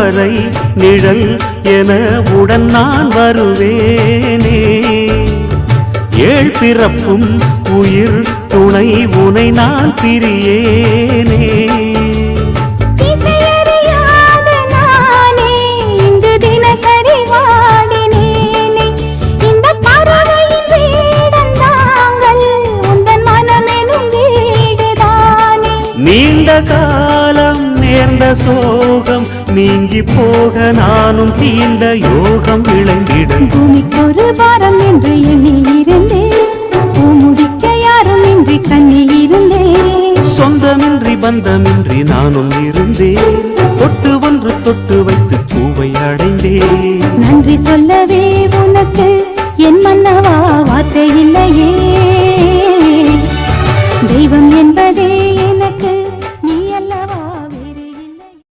வரை நிழல் என உடன் நான் வருவேனே. ஏழ் பிறப்பும் உயிர் துணை உனை நான் பிரியேனே. நீண்ட காலம் நேர்ந்த சோகம் நீங்கி போக நானும் தீண்ட யோகம் விளங்கிடும். பூமிக்கொரு வாரம் என்று எண்ணி இருந்தேன், பூமுடிக்க யாரும் இன்றி கண்ணி இருந்தேன். சொந்தமின்றி பந்தமின்றி நானும் இருந்தேன், தொட்டு ஒன்று தொட்டு வைத்து பூவை அடைந்தேன். நன்றி சொல்லவே உனக்கு என் மன்னவா வார்த்தை இல்லையே.